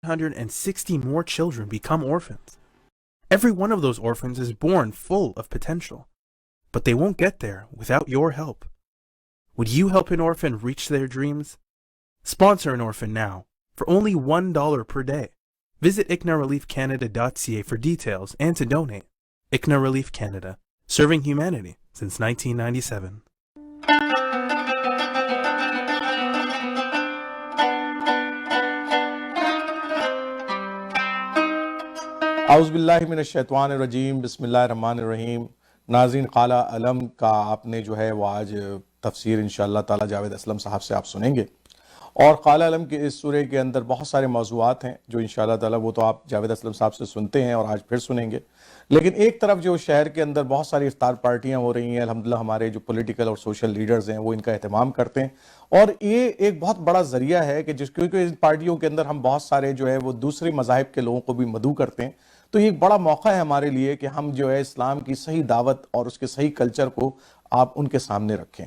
160 more children become orphans. Every one of those orphans is born full of potential, but they won't get there without your help. Would you help an orphan reach their dreams? Sponsor an orphan now for only $1 per day. Visit ICNAReliefCanada.ca for details and to donate. ICNA Relief Canada, serving humanity since 1997. اعوذ باللہ من الشیطان الرجیم، بسم اللہ الرحمن الرحیم۔ ناظرین، قال علم کا آپ نے جو ہے وہ آج تفسیر انشاءاللہ تعالی جاوید اسلم صاحب سے آپ سنیں گے، اور قال علم کے اس سورے کے اندر بہت سارے موضوعات ہیں جو انشاءاللہ تعالی وہ تو آپ جاوید اسلم صاحب سے سنتے ہیں اور آج پھر سنیں گے۔ لیکن ایک طرف جو شہر کے اندر بہت ساری افطار پارٹیاں ہو رہی ہیں، الحمدللہ ہمارے جو پولیٹیکل اور سوشل لیڈرز ہیں وہ ان کا اہتمام کرتے ہیں، اور یہ ایک بہت بڑا ذریعہ ہے کہ کیونکہ ان پارٹیوں کے اندر ہم بہت سارے جو ہے وہ دوسرے مذاہب کے لوگوں کو بھی مدعو کرتے ہیں، تو یہ ایک بڑا موقع ہے ہمارے لیے کہ ہم جو ہے اسلام کی صحیح دعوت اور اس کے صحیح کلچر کو آپ ان کے سامنے رکھیں،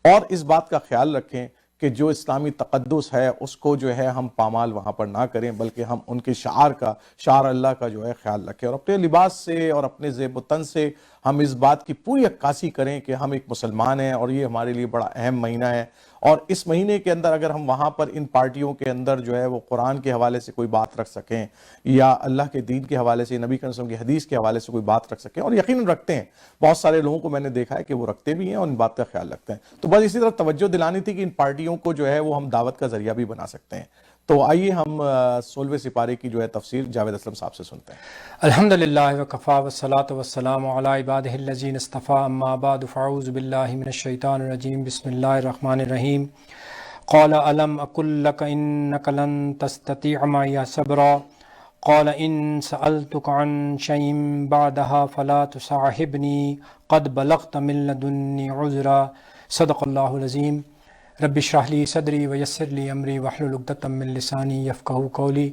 اور اس بات کا خیال رکھیں کہ جو اسلامی تقدس ہے اس کو جو ہے ہم پامال وہاں پر نہ کریں، بلکہ ہم ان کے شعار اللہ کا جو ہے خیال رکھیں، اور اپنے لباس سے اور اپنے زیب و تن سے ہم اس بات کی پوری عکاسی کریں کہ ہم ایک مسلمان ہیں، اور یہ ہمارے لیے بڑا اہم مہینہ ہے۔ اور اس مہینے کے اندر اگر ہم وہاں پر ان پارٹیوں کے اندر جو ہے وہ قرآن کے حوالے سے کوئی بات رکھ سکیں، یا اللہ کے دین کے حوالے سے، نبی کریم صلی اللہ علیہ وسلم کی حدیث کے حوالے سے کوئی بات رکھ سکیں، اور یقیناً رکھتے ہیں، بہت سارے لوگوں کو میں نے دیکھا ہے کہ وہ رکھتے بھی ہیں اور ان بات کا خیال رکھتے ہیں، تو بس اسی طرح توجہ دلانی تھی کہ ان پارٹیوں کو جو ہے وہ ہم دعوت کا ذریعہ بھی بنا سکتے ہیں۔ تو آئیے ہم 16ویں سپارے کی جو ہے تفسیر جاوید اسلم صاحب سے سنتے ہیں۔ الحمدللہ وکفا والصلاة والسلام علی عبادہ الذین اصطفیٰ، اما بعد فاعوذ باللہ من الشیطان الرجیم، بسم اللہ الرحمن الرحیم۔ قال الم اقل لک انک لن تستطیع معی صبرا قال ان سألتک عن شیء بعدها فلا تصاحبنی قد بلغت من لدنی عذرا، صدق اللہ العظیم۔ رب اشرح لی صدری ویسر لی امری واحلل عقدۃ من لسانی یفقہوا قولی۔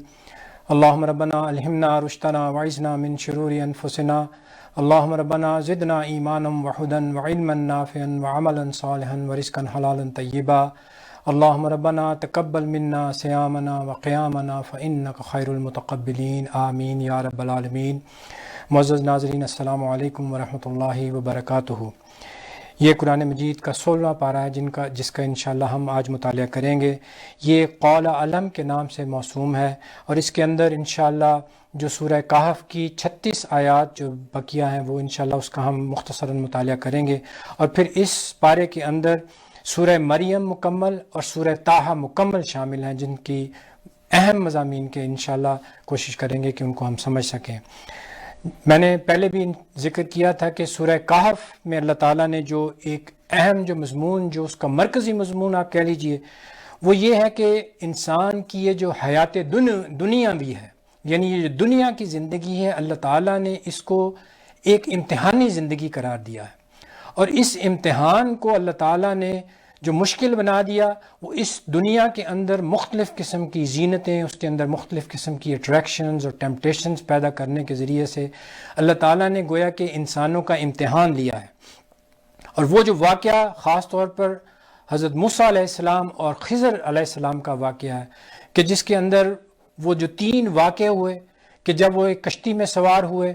اللہم ربنا الہمنا رشدنا وعذنا من شرور انفسنا، اللہم ربنا زدنا ایمانا وہدی وعلما نافعا وعملا صالحا ورزقا حلالا طیبا، اللہم ربنا تقبل منا صیامنا وقیامنا فإنک خیر المتقبلین، آمین یا رب العالمین۔ معزز ناظرین، السلام علیکم ورحمۃ اللہ وبرکاتہ۔ یہ قرآن مجید کا 16واں پارہ ہے جس کا انشاءاللہ ہم آج مطالعہ کریں گے۔ یہ قول علم کے نام سے موسوم ہے، اور اس کے اندر انشاءاللہ جو سورہ کہف کی 36 آیات جو بقیہ ہیں وہ انشاءاللہ اس کا ہم مختصراً مطالعہ کریں گے، اور پھر اس پارے کے اندر سورہ مریم مکمل اور سورہ طٰہٰ مکمل شامل ہیں، جن کی اہم مضامین کے انشاءاللہ کوشش کریں گے کہ ان کو ہم سمجھ سکیں۔ میں نے پہلے بھی ذکر کیا تھا کہ سورہ کہف میں اللہ تعالیٰ نے جو ایک اہم جو مضمون، جو اس کا مرکزی مضمون آپ کہہ لیجئے، وہ یہ ہے کہ انسان کی یہ جو حیات دنیا بھی ہے، یعنی یہ جو دنیا کی زندگی ہے، اللہ تعالیٰ نے اس کو ایک امتحانی زندگی قرار دیا ہے، اور اس امتحان کو اللہ تعالیٰ نے جو مشکل بنا دیا، وہ اس دنیا کے اندر مختلف قسم کی زینتیں، اس کے اندر مختلف قسم کی اٹریکشنز اور ٹیمپٹیشنز پیدا کرنے کے ذریعے سے اللہ تعالیٰ نے گویا کہ انسانوں کا امتحان لیا ہے۔ اور وہ جو واقعہ خاص طور پر حضرت موسیٰ علیہ السلام اور خضر علیہ السلام کا واقعہ ہے، کہ جس کے اندر وہ جو 3 واقعے ہوئے کہ جب وہ ایک کشتی میں سوار ہوئے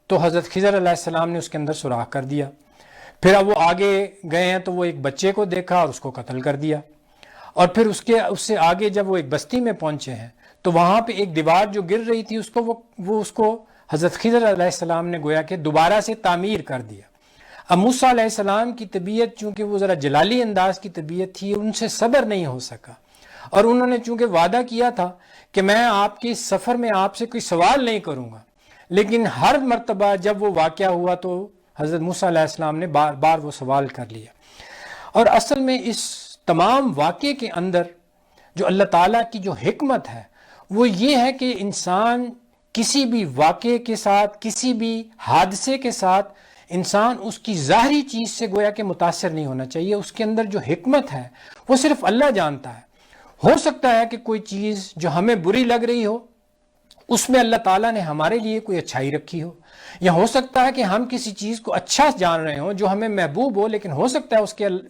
تو حضرت خضر علیہ السلام نے اس کے اندر سوراخ کر دیا، پھر اب وہ آگے گئے ہیں تو وہ ایک بچے کو دیکھا اور اس کو قتل کر دیا، اور پھر اس سے آگے جب وہ ایک بستی میں پہنچے ہیں تو وہاں پہ ایک دیوار جو گر رہی تھی اس کو حضرت خضر علیہ السلام نے گویا کہ دوبارہ سے تعمیر کر دیا۔ اب موسیٰ علیہ السلام کی طبیعت چونکہ وہ ذرا جلالی انداز کی طبیعت تھی، ان سے صبر نہیں ہو سکا، اور انہوں نے چونکہ وعدہ کیا تھا کہ میں آپ کے سفر میں آپ سے کوئی سوال نہیں کروں گا، لیکن ہر مرتبہ جب وہ واقعہ ہوا تو حضرت موسیٰ علیہ السلام نے بار بار وہ سوال کر لیا۔ اور اصل میں اس تمام واقعے کے اندر جو اللہ تعالیٰ کی جو حکمت ہے وہ یہ ہے کہ انسان کسی بھی واقعے کے ساتھ، کسی بھی حادثے کے ساتھ انسان اس کی ظاہری چیز سے گویا کہ متاثر نہیں ہونا چاہیے۔ اس کے اندر جو حکمت ہے وہ صرف اللہ جانتا ہے۔ ہو سکتا ہے کہ کوئی چیز جو ہمیں بری لگ رہی ہو اس میں اللہ تعالیٰ نے ہمارے لیے کوئی اچھائی رکھی ہو، یا ہو سکتا ہے کہ ہم کسی چیز کو اچھا جان رہے ہوں جو ہمیں محبوب ہو، لیکن ہو سکتا ہے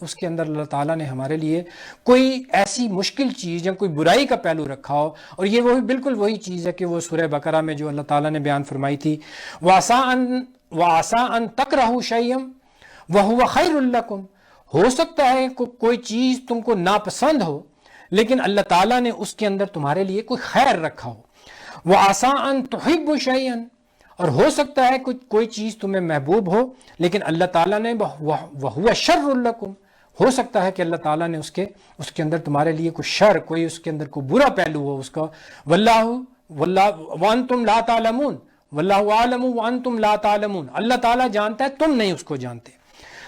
اس کے اندر اللہ تعالیٰ نے ہمارے لیے کوئی ایسی مشکل چیز یا کوئی برائی کا پہلو رکھا ہو، اور یہ بالکل وہی چیز ہے کہ وہ سورہ بقرہ میں جو اللہ تعالیٰ نے بیان فرمائی تھی، وَعَسَىٰ أَن تَكْرَهُوا شَيْئًا وَهُوَ خَيْرٌ لَكُمْ، ہو سکتا ہے کوئی چیز تم کو ناپسند ہو لیکن اللہ تعالیٰ نے اس کے اندر تمہارے لیے کوئی خیر رکھا ہو، وَعَسَىٰ أَن تُحِبُّوا شَيْئًا، اور ہو سکتا ہے کوئی چیز تمہیں محبوب ہو لیکن اللہ تعالیٰ نے وَهُوَ شَرٌّ لَكُمْ، ہو سکتا ہے کہ اللہ تعالیٰ نے اس کے اندر تمہارے لیے کوئی شر، کوئی اس کے اندر کوئی برا پہلو ہو اس کا، وَأَنْتُمْ لَا تَعْلَمُونَ وَاللَّهُ أَعْلَمُ وَأَنْتُمْ لَا تَعْلَمُونَ، اللہ تعالیٰ جانتا ہے، تم نہیں اس کو جانتے۔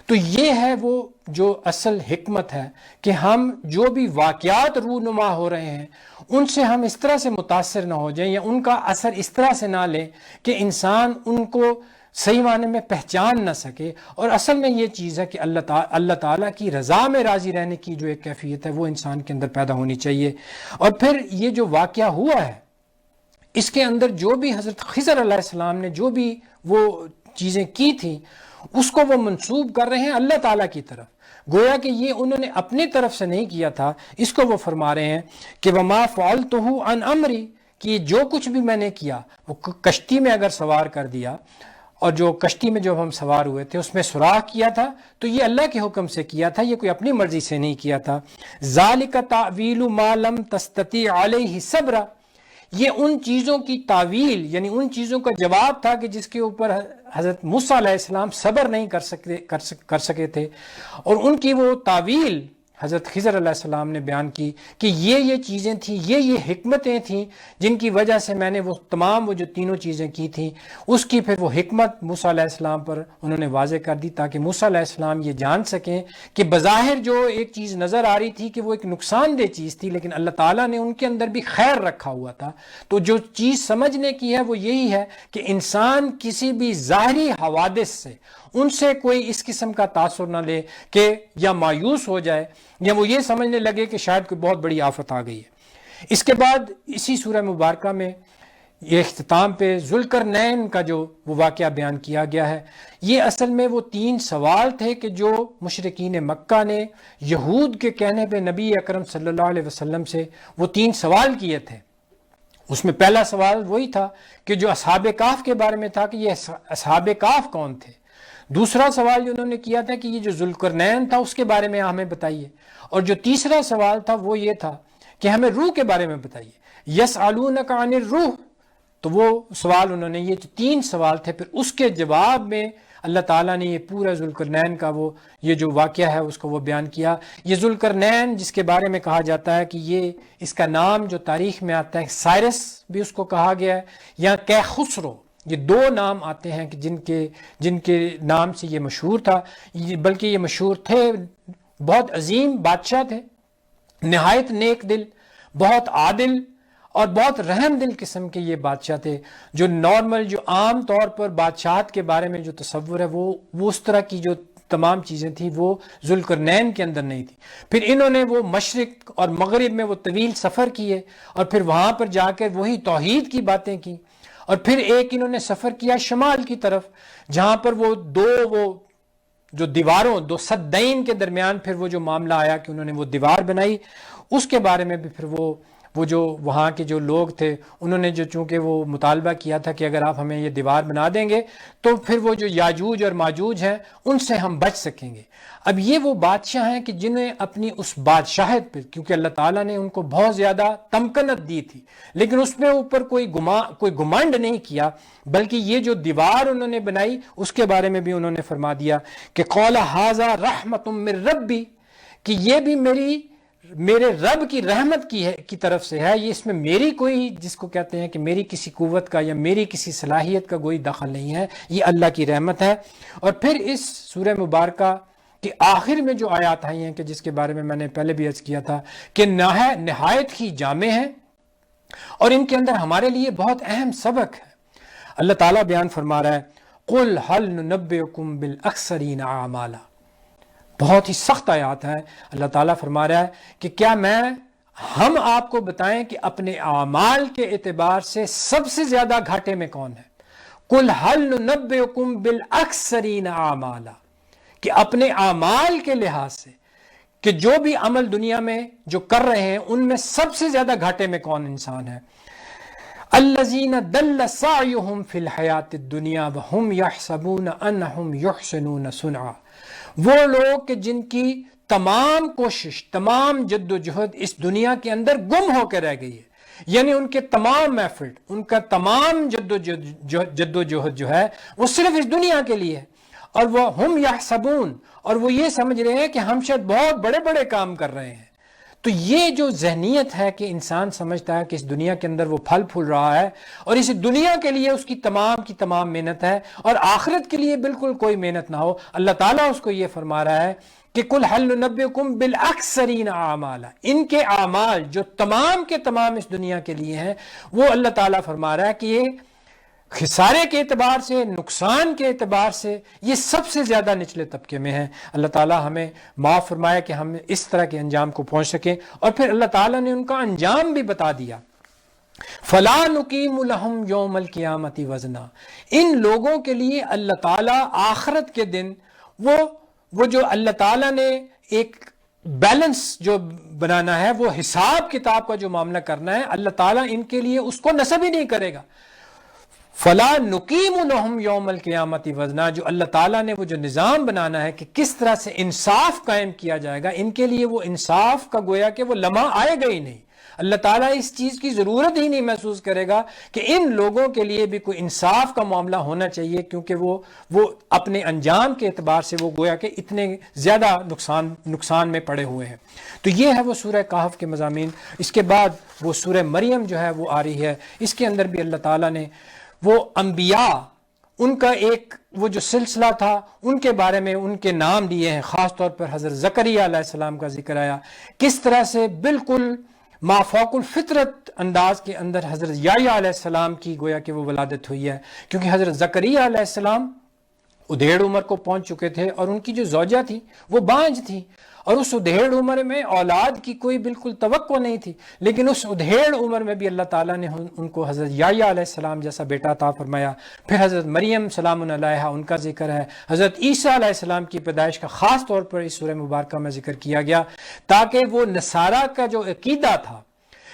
تو یہ ہے وہ جو اصل حکمت ہے کہ ہم جو بھی واقعات رونما ہو رہے ہیں ان سے ہم اس طرح سے متاثر نہ ہو جائیں یا ان کا اثر اس طرح سے نہ لیں کہ انسان ان کو صحیح معنی میں پہچان نہ سکے، اور اصل میں یہ چیز ہے کہ اللہ تعالیٰ کی رضا میں راضی رہنے کی جو ایک کیفیت ہے وہ انسان کے اندر پیدا ہونی چاہیے۔ اور پھر یہ جو واقعہ ہوا ہے اس کے اندر جو بھی حضرت خضر علیہ السلام نے جو بھی وہ چیزیں کی تھیں اس کو وہ منسوب کر رہے ہیں اللہ تعالیٰ کی طرف، گویا کہ یہ انہوں نے اپنی طرف سے نہیں کیا تھا۔ اس کو وہ فرما رہے ہیں کہ وَمَا فَعَلْتُهُ عَنْ أَمْرِي، کہ جو کچھ بھی میں نے کیا، وہ کشتی میں اگر سوار کر دیا، اور جو کشتی میں جو ہم سوار ہوئے تھے اس میں سوراخ کیا تھا تو یہ اللہ کے حکم سے کیا تھا، یہ کوئی اپنی مرضی سے نہیں کیا تھا۔ ذَلِكَ تَعْوِيلُ مَا لَمْ تَسْتَطِعْ عَلَيْهِ صَبْرًا، یہ ان چیزوں کی تعویل یعنی ان چیزوں کا جواب تھا کہ جس کے اوپر حضرت موسیٰ علیہ السلام صبر نہیں کر سکے تھے، اور ان کی وہ تعویل حضرت خضر علیہ السلام نے بیان کی کہ یہ چیزیں تھیں، یہ حکمتیں تھیں جن کی وجہ سے میں نے وہ تمام وہ جو تینوں چیزیں کی تھیں، اس کی پھر وہ حکمت موسیٰ علیہ السلام پر انہوں نے واضح کر دی تاکہ موسیٰ علیہ السلام یہ جان سکیں کہ بظاہر جو ایک چیز نظر آ رہی تھی کہ وہ ایک نقصان دہ چیز تھی لیکن اللہ تعالیٰ نے ان کے اندر بھی خیر رکھا ہوا تھا۔ تو جو چیز سمجھنے کی ہے وہ یہی ہے کہ انسان کسی بھی ظاہری حوادث سے ان سے کوئی اس قسم کا تاثر نہ لے کہ یا مایوس ہو جائے یا وہ یہ سمجھنے لگے کہ شاید کوئی بہت بڑی آفت آ گئی ہے۔ اس کے بعد اسی سورہ مبارکہ میں یہ اختتام پہ ذوالقرنین کا جو وہ واقعہ بیان کیا گیا ہے، یہ اصل میں وہ 3 سوال تھے کہ جو مشرکین مکہ نے یہود کے کہنے پہ نبی اکرم صلی اللہ علیہ وسلم سے وہ 3 سوال کیے تھے۔ اس میں پہلا سوال وہی تھا کہ جو اصحاب کہف کے بارے میں تھا کہ یہ اصحاب کہف کون تھے۔ دوسرا سوال جو انہوں نے کیا تھا کہ یہ جو ذوالقرنین تھا اس کے بارے میں ہمیں بتائیے، اور جو تیسرا سوال تھا وہ یہ تھا کہ ہمیں روح کے بارے میں بتائیے، یسألونک عن الروح۔ تو وہ سوال انہوں نے، یہ 3 سوال تھے، پھر اس کے جواب میں اللہ تعالیٰ نے یہ پورا ذوالقرنین کا وہ یہ جو واقعہ ہے اس کو وہ بیان کیا۔ یہ ذوالقرنین جس کے بارے میں کہا جاتا ہے کہ یہ اس کا نام جو تاریخ میں آتا ہے سائرس بھی اس کو کہا گیا ہے یا کیخسرو، یہ 2 نام آتے ہیں کہ جن کے نام سے یہ مشہور تھا، بلکہ یہ مشہور تھے، بہت عظیم بادشاہ تھے، نہایت نیک دل، بہت عادل اور بہت رحم دل قسم کے یہ بادشاہ تھے، جو نارمل جو عام طور پر بادشاہت کے بارے میں جو تصور ہے وہ اس طرح کی جو تمام چیزیں تھیں وہ ذوالقرنین کے اندر نہیں تھی۔ پھر انہوں نے وہ مشرق اور مغرب میں وہ طویل سفر کیے اور پھر وہاں پر جا کر وہی توحید کی باتیں کی، اور پھر ایک انہوں نے سفر کیا شمال کی طرف جہاں پر وہ جو دیواروں 2 سدین کے درمیان پھر وہ جو معاملہ آیا کہ انہوں نے وہ دیوار بنائی، اس کے بارے میں بھی پھر وہ جو وہاں کے جو لوگ تھے انہوں نے جو چونکہ وہ مطالبہ کیا تھا کہ اگر آپ ہمیں یہ دیوار بنا دیں گے تو پھر وہ جو یاجوج اور ماجوج ہیں ان سے ہم بچ سکیں گے۔ اب یہ وہ بادشاہ ہیں کہ جنہیں اپنی اس بادشاہت پہ، کیونکہ اللہ تعالیٰ نے ان کو بہت زیادہ تمکنت دی تھی لیکن اس میں اوپر کوئی گمانڈ نہیں کیا، بلکہ یہ جو دیوار انہوں نے بنائی اس کے بارے میں بھی انہوں نے فرما دیا کہ قول ھذا رحمت من ربی، کہ یہ بھی میرے رب کی رحمت کی طرف سے ہے، یہ اس میں میری کوئی جس کو کہتے ہیں کہ میری کسی قوت کا یا میری کسی صلاحیت کا کوئی دخل نہیں ہے، یہ اللہ کی رحمت ہے۔ اور پھر اس سورہ مبارکہ کے آخر میں جو آیات آئی ہیں کہ جس کے بارے میں نے پہلے بھی عرض کیا تھا کہ نہایت ہی جامع ہیں اور ان کے اندر ہمارے لیے بہت اہم سبق ہے۔ اللہ تعالیٰ بیان فرما رہا ہے قُلْ هَلْ نُنَبِّئُكُمْ بِالْأَخْسَرِينَ أَعْمَالًا، بہت ہی سخت آیات ہے۔ اللہ تعالیٰ فرما رہا ہے کہ کیا میں ہم آپ کو بتائیں کہ اپنے اعمال کے اعتبار سے سب سے زیادہ گھاٹے میں کون ہے؟ قُلْ هَلْ نُنَبِّئُكُمْ بِالْأَخْسَرِينَ أَعْمَالًا، کہ اپنے اعمال کے لحاظ سے کہ جو بھی عمل دنیا میں جو کر رہے ہیں ان میں سب سے زیادہ گھاٹے میں کون انسان ہے؟ الَّذِينَ دَلَّ سَعْيُهُمْ فِي الْحَيَاةِ الدُّنْيَا وَهُمْ يَحْسَبُونَ أَنَّهُمْ يُحْسِنُونَ صُنْعًا، وہ لوگ کہ جن کی تمام کوشش، تمام جد و جہد اس دنیا کے اندر گم ہو کے رہ گئی ہے، یعنی ان کے تمام ایفرٹ، ان کا تمام جد و جہد جو ہے وہ صرف اس دنیا کے لیے ہے، اور وہ ہم یحسبون، اور وہ یہ سمجھ رہے ہیں کہ ہم شاید بہت بڑے بڑے کام کر رہے ہیں۔ تو یہ جو ذہنیت ہے کہ انسان سمجھتا ہے کہ اس دنیا کے اندر وہ پھل پھول رہا ہے اور اس دنیا کے لیے اس کی تمام محنت ہے اور آخرت کے لیے بالکل کوئی محنت نہ ہو، اللہ تعالیٰ اس کو یہ فرما رہا ہے کہ قُلْ هَلْ نُنَبِّئُكُمْ بِالْأَخْسَرِينَ أَعْمَالًا، ان کے اعمال جو تمام کے تمام اس دنیا کے لیے ہیں، وہ اللہ تعالیٰ فرما رہا ہے کہ یہ خسارے کے اعتبار سے، نقصان کے اعتبار سے یہ سب سے زیادہ نچلے طبقے میں ہیں۔ اللہ تعالیٰ ہمیں معاف فرمائے کہ ہم اس طرح کے انجام کو پہنچ سکیں، اور پھر اللہ تعالیٰ نے ان کا انجام بھی بتا دیا۔ فَلَا نُقِيمُ لَهُمْ يَوْمَ الْقِيَامَةِ وَزْنًا، ان لوگوں کے لیے اللہ تعالیٰ آخرت کے دن وہ جو اللہ تعالیٰ نے ایک بیلنس جو بنانا ہے، وہ حساب کتاب کا جو معاملہ کرنا ہے، اللہ تعالیٰ ان کے لیے اس کو نصب ہی نہیں کرے گا۔ فلا نقیم لہم یوم القیامت وزنا، جو اللہ تعالیٰ نے وہ جو نظام بنانا ہے کہ کس طرح سے انصاف قائم کیا جائے گا، ان کے لیے وہ انصاف کا گویا کہ وہ لمحہ آئے گا ہی نہیں۔ اللہ تعالیٰ اس چیز کی ضرورت ہی نہیں محسوس کرے گا کہ ان لوگوں کے لیے بھی کوئی انصاف کا معاملہ ہونا چاہیے، کیونکہ وہ اپنے انجام کے اعتبار سے وہ گویا کہ اتنے زیادہ نقصان میں پڑے ہوئے ہیں۔ تو یہ ہے وہ سورہ کہف کے مضامین۔ اس کے بعد وہ سورہ مریم جو ہے وہ آ رہی ہے، اس کے اندر بھی اللہ تعالیٰ نے وہ انبیاء، ان کا ایک وہ جو سلسلہ تھا ان کے بارے میں ان کے نام دیے ہیں، خاص طور پر حضرت زکریا علیہ السلام کا ذکر آیا، کس طرح سے بالکل مافوق الفطرت انداز کے اندر حضرت یحییٰ علیہ السلام کی گویا کہ وہ ولادت ہوئی ہے، کیونکہ حضرت زکریا علیہ السلام ادھیڑ عمر کو پہنچ چکے تھے اور ان کی جو زوجہ تھی وہ بانجھ تھی، اور اس ادھیڑ عمر میں اولاد کی کوئی بالکل توقع نہیں تھی، لیکن اس ادھیڑ عمر میں بھی اللہ تعالیٰ نے ان کو حضرت یحییٰ علیہ السلام جیسا بیٹا عطا فرمایا۔ پھر حضرت مریم سلام علیہا ان کا ذکر ہے، حضرت عیسیٰ علیہ السلام کی پیدائش کا خاص طور پر اس سورہ مبارکہ میں ذکر کیا گیا، تاکہ وہ نصارہ کا جو عقیدہ تھا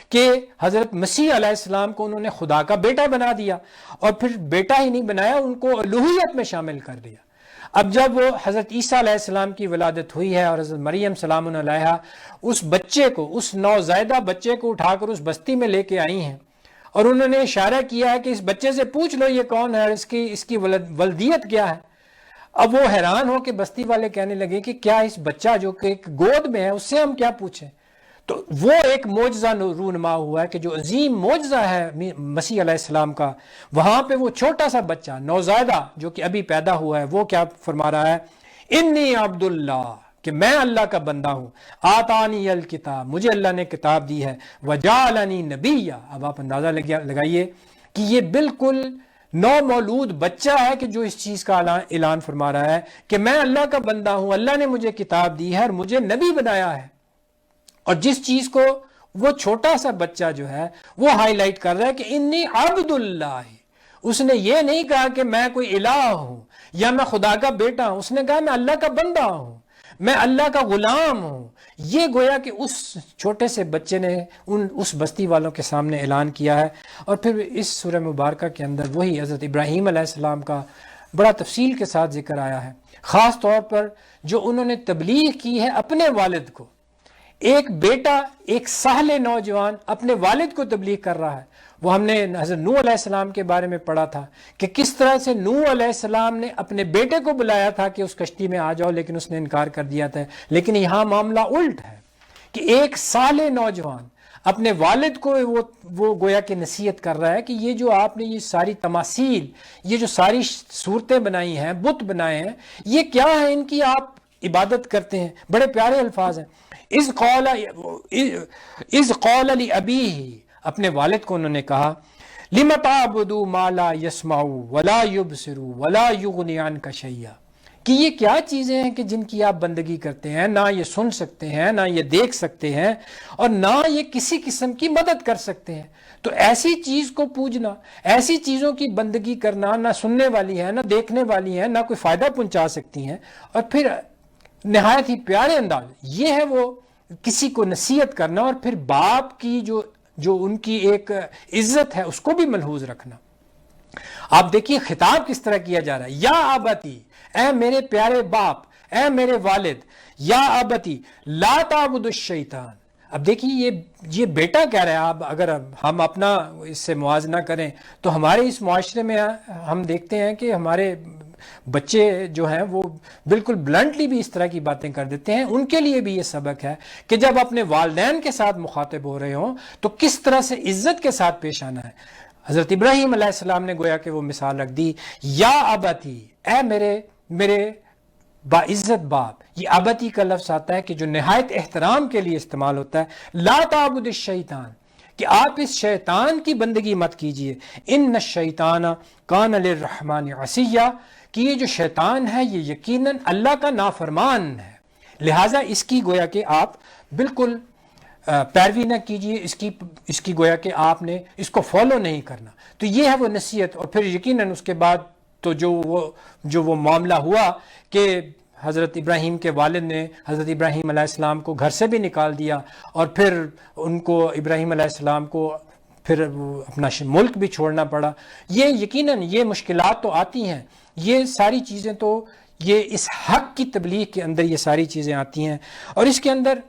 کہ حضرت مسیح علیہ السلام کو انہوں نے خدا کا بیٹا بنا دیا، اور پھر بیٹا ہی نہیں بنایا، ان کو الوہیت میں شامل کر دیا۔ اب جب وہ حضرت عیسیٰ علیہ السلام کی ولادت ہوئی ہے اور حضرت مریم سلام علیہا اس بچے کو، اس نوزائیدہ بچے کو اٹھا کر اس بستی میں لے کے آئی ہیں، اور انہوں نے اشارہ کیا ہے کہ اس بچے سے پوچھ لو یہ کون ہے اور اس کی ولدیت کیا ہے۔ اب وہ حیران ہو کہ بستی والے کہنے لگے کہ کیا اس بچہ جو کہ ایک گود میں ہے اس سے ہم کیا پوچھیں؟ تو وہ ایک معجزہ رونما ہوا ہے کہ جو عظیم معجزہ ہے مسیح علیہ السلام کا، وہاں پہ وہ چھوٹا سا بچہ نوزائیدہ جو کہ ابھی پیدا ہوا ہے وہ کیا فرما رہا ہے، انی عبداللہ، کہ میں اللہ کا بندہ ہوں، آتانی الکتاب، مجھے اللہ نے کتاب دی ہے، وجعلنی نبیہ۔ اب آپ اندازہ لگائیے کہ یہ بالکل نو مولود بچہ ہے کہ جو اس چیز کا اعلان فرما رہا ہے کہ میں اللہ کا بندہ ہوں، اللہ نے مجھے کتاب دی ہے اور مجھے نبی بنایا ہے۔ اور جس چیز کو وہ چھوٹا سا بچہ جو ہے وہ ہائی لائٹ کر رہا ہے کہ انی عبداللہ، اس نے یہ نہیں کہا کہ میں کوئی الہ ہوں یا میں خدا کا بیٹا ہوں، اس نے کہا میں اللہ کا بندہ ہوں، میں اللہ کا غلام ہوں۔ یہ گویا کہ اس چھوٹے سے بچے نے اس بستی والوں کے سامنے اعلان کیا ہے۔ اور پھر اس سورہ مبارکہ کے اندر وہی حضرت ابراہیم علیہ السلام کا بڑا تفصیل کے ساتھ ذکر آیا ہے، خاص طور پر جو انہوں نے تبلیغ کی ہے اپنے والد کو۔ ایک بیٹا، ایک سہل نوجوان اپنے والد کو تبلیغ کر رہا ہے۔ وہ ہم نے حضرت نوح علیہ السلام کے بارے میں پڑھا تھا کہ کس طرح سے نوح علیہ السلام نے اپنے بیٹے کو بلایا تھا کہ اس کشتی میں آ جاؤ، لیکن اس نے انکار کر دیا تھا۔ لیکن یہاں معاملہ الٹ ہے کہ ایک سال نوجوان اپنے والد کو وہ گویا کہ نصیحت کر رہا ہے کہ یہ جو آپ نے یہ ساری تماثیل، یہ جو ساری صورتیں بنائی ہیں، بت بنائے ہیں، یہ کیا ہے، ان کی آپ عبادت کرتے ہیں۔ بڑے پیارے الفاظ ہیں، اذ قال لأبیہ، اپنے والد کو انہوں نے کہا، لم تعبدوا ما لا يسمع ولا يبصر ولا يغني عنك شيئا، کہ یہ کیا چیزیں ہیں کہ جن کی آپ بندگی کرتے ہیں، نہ یہ سن سکتے ہیں، نہ یہ دیکھ سکتے ہیں، اور نہ یہ کسی قسم کی مدد کر سکتے ہیں. تو ایسی چیز کو پوجنا، ایسی چیزوں کی بندگی کرنا، نہ سننے والی ہے، نہ دیکھنے والی ہے، نہ کوئی فائدہ پہنچا سکتی ہیں، اور پھر نہایت ہی پیارے انداز یہ ہے وہ کسی کو نصیحت کرنا، اور پھر باپ کی جو ان کی ایک عزت ہے اس کو بھی ملحوظ رکھنا. آپ دیکھیے خطاب کس طرح کیا جا رہا ہے، یا ابتی، اے میرے پیارے باپ، اے میرے والد، یا ابتی لا تعبد الشیطان. اب دیکھیے یہ بیٹا کہہ رہا ہے. اب اگر ہم اپنا اس سے موازنہ کریں تو ہمارے اس معاشرے میں ہم دیکھتے ہیں کہ ہمارے بچے جو ہیں وہ بالکل بلنٹلی بھی اس طرح کی باتیں کر دیتے ہیں. ان کے لیے بھی یہ سبق ہے کہ جب اپنے والدین کے ساتھ مخاطب ہو رہے ہوں تو کس طرح سے عزت کے ساتھ پیش آنا ہے. حضرت ابراہیم علیہ السلام نے گویا کہ وہ مثال رکھ دی، یا ابتی، اے میرے باعزت باپ. یہ ابتی کا لفظ آتا ہے کہ جو نہایت احترام کے لیے استعمال ہوتا ہے. لا تعبد الشیطان، کہ آپ اس شیطان کی بندگی مت کیجئے. ان الشیطان کان للرحمن عصیا، کہ یہ جو شیطان ہے یہ یقیناً اللہ کا نافرمان ہے، لہٰذا اس کی گویا کہ آپ بالکل پیروی نہ کیجئے، اس کی گویا کہ آپ نے اس کو فالو نہیں کرنا. تو یہ ہے وہ نصیحت. اور پھر یقیناً اس کے بعد تو جو وہ معاملہ ہوا کہ حضرت ابراہیم کے والد نے حضرت ابراہیم علیہ السلام کو گھر سے بھی نکال دیا، اور پھر ان کو ابراہیم علیہ السلام کو پھر اپنا ملک بھی چھوڑنا پڑا. یہ یقیناً یہ مشکلات تو آتی ہیں، یہ ساری چیزیں تو یہ اس حق کی تبلیغ کے اندر یہ ساری چیزیں آتی ہیں. اور اس کے اندر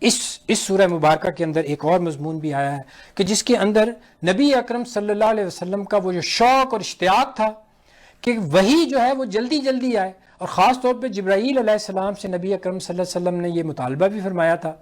اس سورہ مبارکہ کے اندر ایک اور مضمون بھی آیا ہے کہ جس کے اندر نبی اکرم صلی اللہ علیہ وسلم کا وہ جو شوق اور اشتیاق تھا کہ وہی جو ہے وہ جلدی جلدی آئے. اور خاص طور پہ جبرائیل علیہ السلام سے نبی اکرم صلی اللہ علیہ وسلم نے یہ مطالبہ بھی فرمایا تھا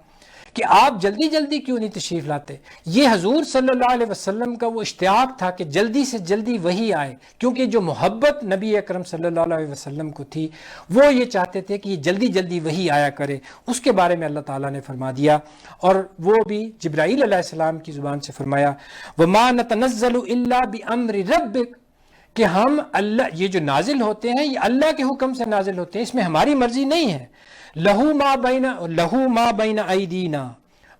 کہ آپ جلدی جلدی کیوں نہیں تشریف لاتے. یہ حضور صلی اللہ علیہ وسلم کا وہ اشتیاق تھا کہ جلدی سے جلدی وہی آئے، کیونکہ جو محبت نبی اکرم صلی اللہ علیہ وسلم کو تھی وہ یہ چاہتے تھے کہ یہ جلدی جلدی وہی آیا کرے. اس کے بارے میں اللہ تعالیٰ نے فرما دیا، اور وہ بھی جبرائیل علیہ السلام کی زبان سے فرمایا وَمَا نَتَنَزَّلُ إِلَّا بِأَمْرِ رَبِّكَ، کہ ہم اللہ یہ جو نازل ہوتے ہیں یہ اللہ کے حکم سے نازل ہوتے ہیں، اس میں ہماری مرضی نہیں ہے. لہو ما بین ایدینا،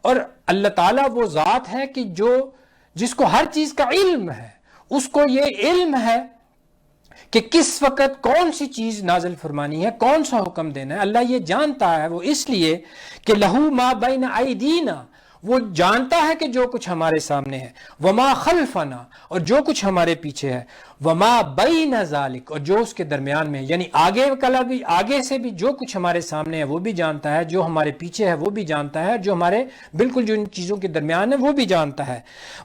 اور اللہ تعالیٰ وہ ذات ہے کہ جس کو ہر چیز کا علم ہے، اس کو یہ علم ہے کہ کس وقت کون سی چیز نازل فرمانی ہے، کون سا حکم دینا ہے. اللہ یہ جانتا ہے، وہ اس لیے کہ لہو ما بین ایدینا، وہ جانتا ہے کہ جو کچھ ہمارے سامنے ہے، وما خلفنا، اور جو کچھ ہمارے پیچھے ہے، وما بین ذالک، اور جو اس کے درمیان میں، یعنی آگے سے بھی جو کچھ ہمارے سامنے ہے وہ بھی جانتا ہے، جو ہمارے پیچھے ہے وہ بھی جانتا ہے، جو ہمارے بالکل جو ان چیزوں کے درمیان ہے وہ بھی جانتا ہے.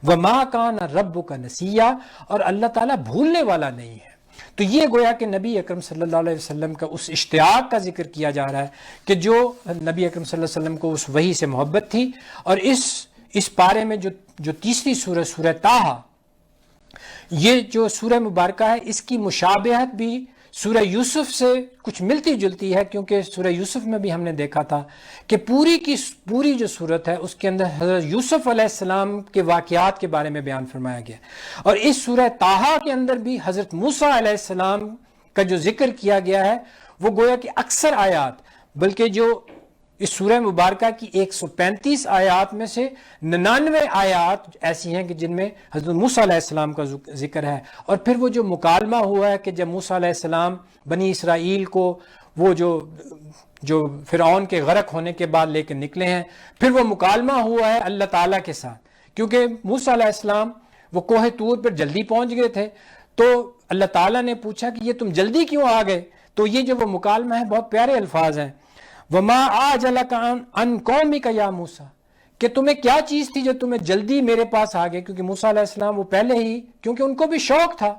وما کان ربک نسیا، اور اللہ تعالیٰ بھولنے والا نہیں ہے. تو یہ گویا کہ نبی اکرم صلی اللہ علیہ وسلم کا اس اشتیاق کا ذکر کیا جا رہا ہے کہ جو نبی اکرم صلی اللہ علیہ وسلم کو اس وحی سے محبت تھی. اور اس پارے میں جو تیسری سورہ طٰہٰ، یہ جو سورہ مبارکہ ہے اس کی مشابہت بھی سورہ یوسف سے کچھ ملتی جلتی ہے، کیونکہ سورہ یوسف میں بھی ہم نے دیکھا تھا کہ پوری جو صورت ہے اس کے اندر حضرت یوسف علیہ السلام کے واقعات کے بارے میں بیان فرمایا گیا. اور اس سورہ طٰہٰ کے اندر بھی حضرت موسیٰ علیہ السلام کا جو ذکر کیا گیا ہے وہ گویا کہ اکثر آیات، بلکہ جو اس سورہ مبارکہ کی 135 آیات میں سے 99 آیات ایسی ہیں کہ جن میں حضرت موسیٰ علیہ السلام کا ذکر ہے. اور پھر وہ جو مکالمہ ہوا ہے کہ جب موسیٰ علیہ السلام بنی اسرائیل کو وہ جو فرعون کے غرق ہونے کے بعد لے کے نکلے ہیں، پھر وہ مکالمہ ہوا ہے اللہ تعالیٰ کے ساتھ، کیونکہ موسیٰ علیہ السلام وہ کوہ طور پر جلدی پہنچ گئے تھے. تو اللہ تعالیٰ نے پوچھا کہ یہ تم جلدی کیوں آ گئے؟ تو یہ جو وہ مکالمہ ہے بہت پیارے الفاظ ہیں، وَمَا أَعْجَلَكَ عَنْ قَوْمِكَ يَا موسیٰ، کہ تمہیں کیا چیز تھی جو تمہیں جلدی میرے پاس آ گئے. کیونکہ موسیٰ علیہ السلام وہ پہلے ہی، کیونکہ ان کو بھی شوق تھا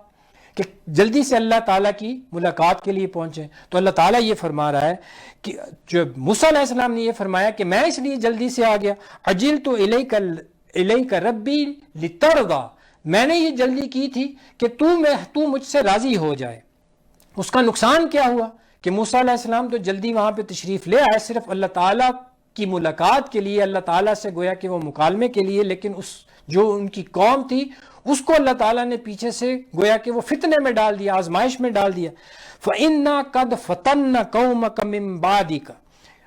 کہ جلدی سے اللہ تعالیٰ کی ملاقات کے لیے پہنچیں. تو اللہ تعالیٰ یہ فرما رہا ہے کہ جو موسیٰ علیہ السلام نے یہ فرمایا کہ میں اس لیے جلدی سے آ گیا، عَجِلْتُ إِلَيْكَ رَبِّي لِتَرْضَىٰ، میں نے یہ جلدی کی تھی کہ تو مجھ سے راضی ہو جائے. اس کا نقصان کیا ہوا کہ موسیٰ علیہ السلام تو جلدی وہاں پہ تشریف لے آئے صرف اللہ تعالیٰ کی ملاقات کے لیے، اللہ تعالیٰ سے گویا کہ وہ مکالمے کے لیے، لیکن اس جو ان کی قوم تھی اس کو اللہ تعالیٰ نے پیچھے سے گویا کہ وہ فتنے میں ڈال دیا, آزمائش میں ڈال دیا. فَإِنَّا قَدْ فَتَنَّ قَوْمَكَ مِن بَعْدِكَ,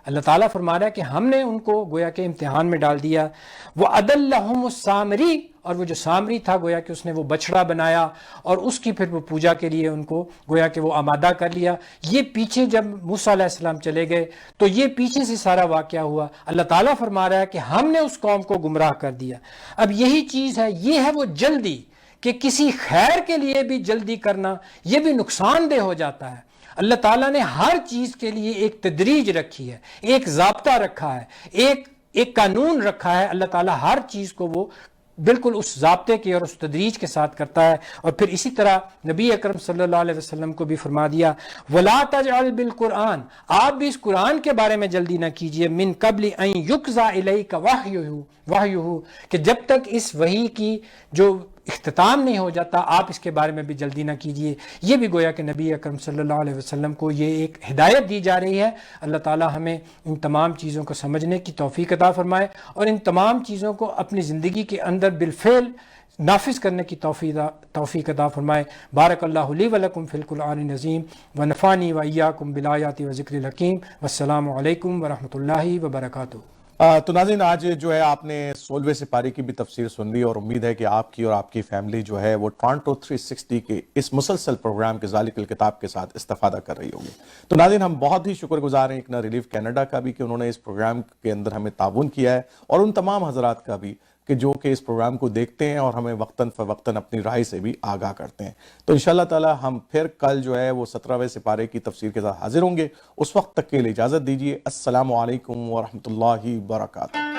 اللہ تعالیٰ فرما رہا ہے کہ ہم نے ان کو گویا کہ امتحان میں ڈال دیا. وَأَضَلَّهُمُ السَّامِرِي, اور وہ جو سامری تھا گویا کہ اس نے وہ بچڑا بنایا اور اس کی پھر وہ پوجا کے لیے ان کو گویا کہ وہ آمادہ کر لیا. یہ پیچھے جب موسیٰ علیہ السلام چلے گئے تو یہ پیچھے سے سارا واقعہ ہوا. اللہ تعالیٰ فرما رہا ہے کہ ہم نے اس قوم کو گمراہ کر دیا. اب یہی چیز ہے, یہ ہے وہ جلدی, کہ کسی خیر کے لیے بھی جلدی کرنا یہ بھی نقصان دہ ہو جاتا ہے. اللہ تعالیٰ نے ہر چیز کے لیے ایک تدریج رکھی ہے, ایک ضابطہ رکھا ہے, ایک قانون رکھا ہے. اللہ تعالیٰ ہر چیز کو وہ بالکل اس ضابطے کے اور اس تدریج کے ساتھ کرتا ہے. اور پھر اسی طرح نبی اکرم صلی اللہ علیہ وسلم کو بھی فرما دیا وَلَا تَجْعَلْ بِالْقُرْآنِ, آپ بھی اس قرآن کے بارے میں جلدی نہ کیجئے, مِن قبل ان یقضى الیک وحیہ, کہ جب تک اس وحی کی جو اختتام نہیں ہو جاتا آپ اس کے بارے میں بھی جلدی نہ کیجئے. یہ بھی گویا کہ نبی اکرم صلی اللہ علیہ وسلم کو یہ ایک ہدایت دی جا رہی ہے. اللہ تعالی ہمیں ان تمام چیزوں کو سمجھنے کی توفیق عطا فرمائے اور ان تمام چیزوں کو اپنی زندگی کے اندر بالفعل نافذ کرنے کی توفیق عطا فرمائے. بارک اللہ لی ولکم فی القرآن العظیم ونفعنی وایاکم بالآیات وذکر الحکیم. والسلام علیکم ورحمۃ اللہ وبرکاتہ. تو ناظرین آج جو ہے آپ نے 16ویں سپارے کی بھی تفسیر سن لی اور امید ہے کہ آپ کی اور آپ کی فیملی جو ہے وہ ٹورانٹو 360 کے اس مسلسل پروگرام کے ذالک الکتاب کے ساتھ استفادہ کر رہی ہوگی. تو ناظرین ہم بہت ہی شکر گزار ہیں اکنا ریلیف کینیڈا کا بھی کہ انہوں نے اس پروگرام کے اندر ہمیں تعاون کیا ہے, اور ان تمام حضرات کا بھی کہ جو کہ اس پروگرام کو دیکھتے ہیں اور ہمیں وقتاً فوقتاً اپنی رائے سے بھی آگاہ کرتے ہیں. تو انشاءاللہ تعالی ہم پھر کل جو ہے وہ 17ویں سپارے کی تفسیر کے ساتھ حاضر ہوں گے. اس وقت تک کے لیے اجازت دیجیے. السلام علیکم ورحمۃ اللہ وبرکاتہ.